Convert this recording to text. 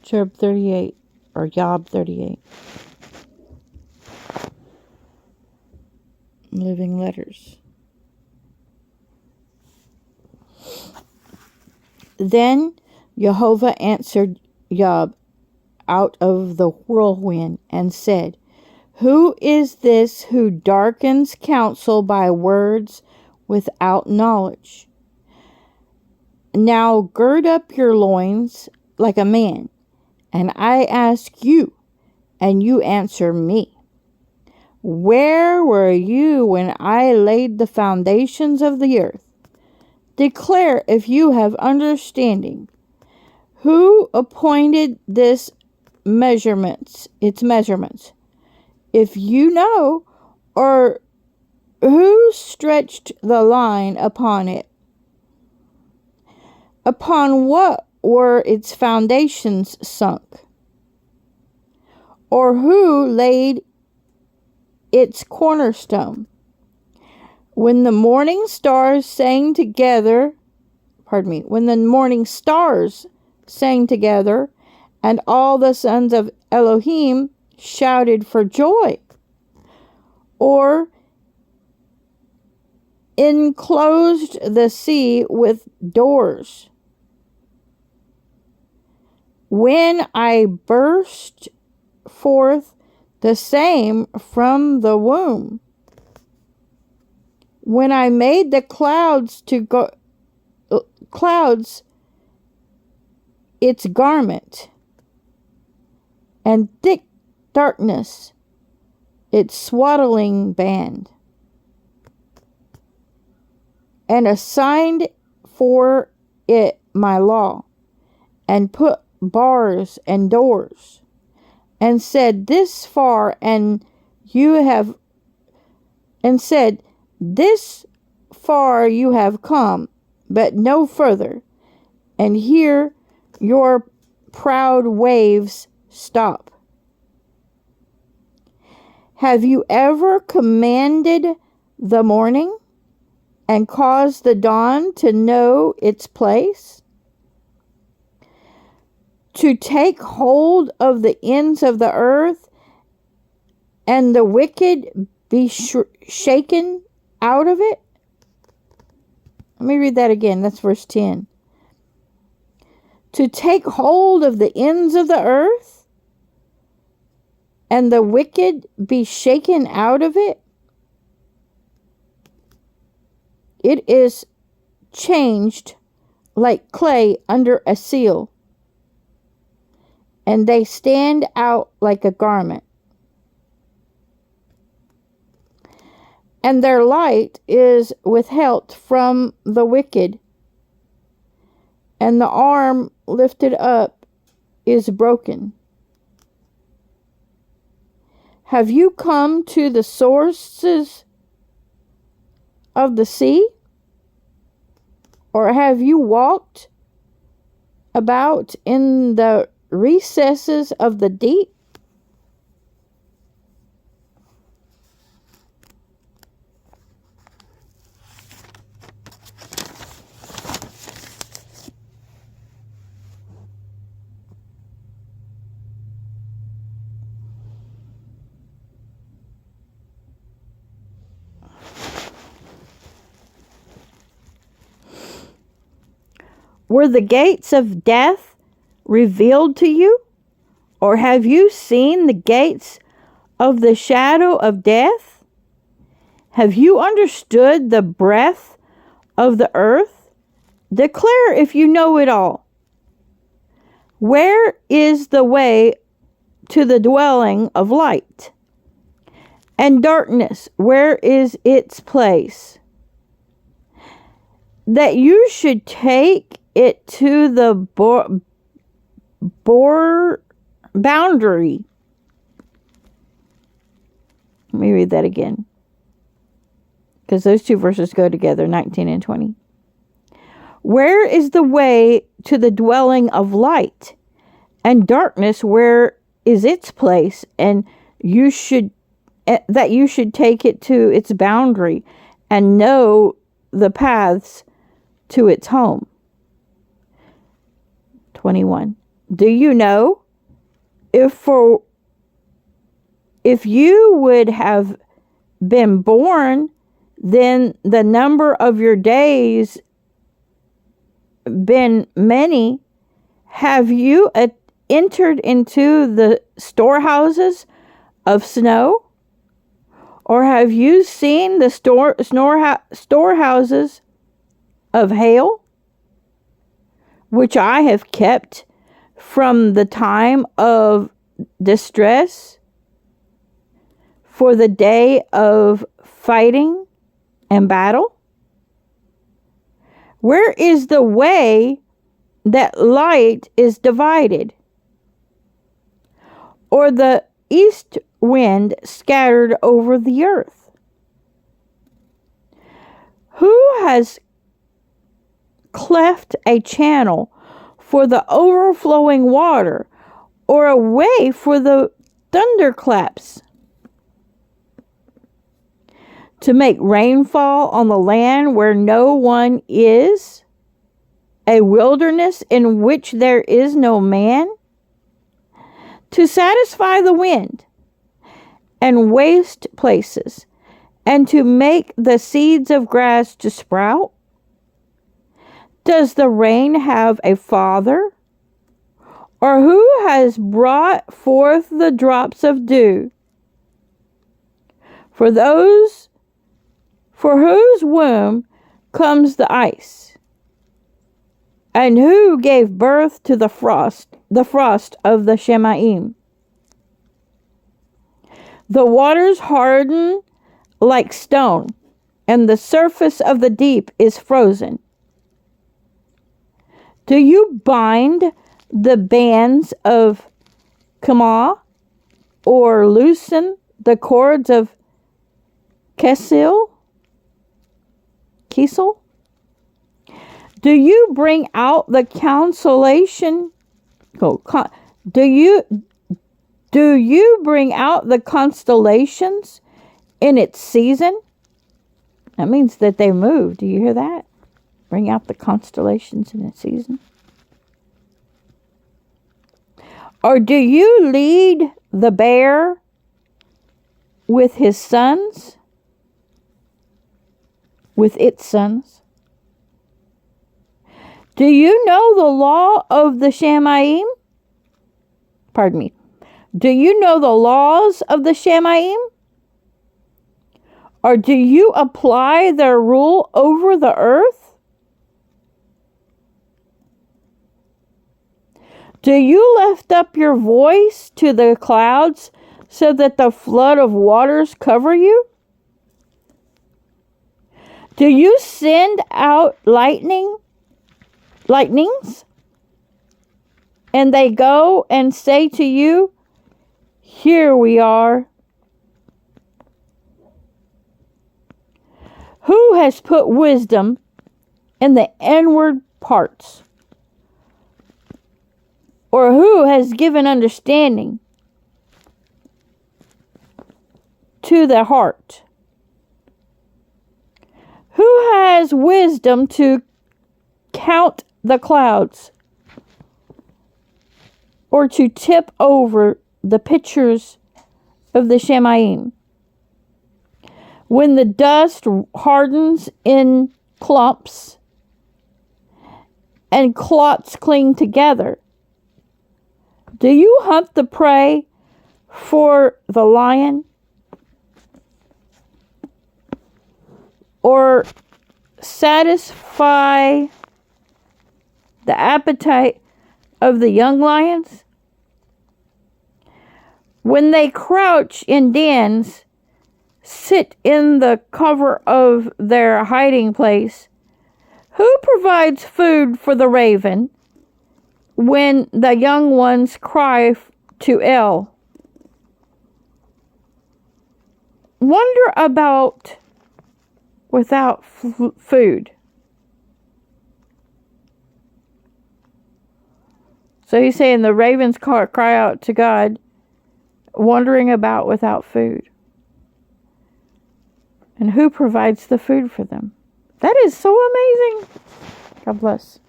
Job 38, or Iyob 38. Living Letters. Then Jehovah answered Iyob out of the whirlwind and said, Who is this who darkens counsel by words without knowledge? Now gird up your loins like a man, and I ask you, and you answer me. Where were you when I laid the foundations of the earth? Declare if you have understanding. Who appointed its measurements? If you know, or who stretched the line upon it? Upon what were its foundations sunk? Or who laid its cornerstone? When the morning stars sang together, and all the sons of Elohim shouted for joy, or enclosed the sea with doors, when I burst forth the same from the womb, when I made the clouds its garment, and thick darkness its swaddling band, and assigned for it my law, and put bars and doors, and said, This far you have come, but no further, and here your proud waves stop. Have you ever commanded the morning, and caused the dawn to know its place? To take hold of the ends of the earth, and the wicked be shaken out of it? Let me read that again. That's verse 10. To take hold of the ends of the earth, and the wicked be shaken out of it? It is changed like clay under a seal, and they stand out like a garment. And their light is withheld from the wicked, and the arm lifted up is broken. Have you come to the sources of the sea? Or have you walked about in the recesses of the deep? Were the gates of death revealed to you? Or have you seen the gates of the shadow of death? Have you understood the breadth of the earth? Declare if you know it all. Where is the way to the dwelling of light? And darkness, where is its place? That you should take it to the boundary. Let me read that again, because those two verses go together, 19 and 20. Where is the way to the dwelling of light? And darkness, where is its place? And you should take it to its boundary, and know the paths to its home. 21. Do you know if you would have been born, then the number of your days been many, have you entered into the storehouses of snow? Or have you seen the storehouses of hail, which I have kept from the time of distress, for the day of fighting and battle? Where is the way that light is divided, or the east wind scattered over the earth? Who has cleft a channel for the overflowing water, or a way for the thunderclaps, to make rainfall on the land where no one is, a wilderness in which there is no man, to satisfy the wind and waste places, and to make the seeds of grass to sprout? Does the rain have a father? Or who has brought forth the drops of dew? For whose womb comes the ice? And who gave birth to the frost of the Shemaim? The waters harden like stone, and the surface of the deep is frozen. Do you bind the bands of Kamah, or loosen the cords of Kesel? Do you bring out the consolation? Do you bring out the constellations in its season? That means that they move. Do you hear that? Bring out the constellations in its season. Or do you lead the bear with his sons? With its sons? Do you know the law of the Shemaim? Pardon me. Do you know the laws of the Shemaim? Or do you apply their rule over the earth? Do you lift up your voice to the clouds so that the flood of waters cover you? Do you send out lightnings? And they go and say to you, "Here we are." Who has put wisdom in the inward parts? Or who has given understanding to the heart? Who has wisdom to count the clouds, or to tip over the pitchers of the Shemaim? When the dust hardens in clumps and clots cling together, do you hunt the prey for the lion, or satisfy the appetite of the young lions? When they crouch in dens, sit in the cover of their hiding place, who provides food for the raven when the young ones cry to El? Wonder about without food. So he's saying the ravens cry out to God, wandering about without food. And who provides the food for them? That is so amazing. God bless.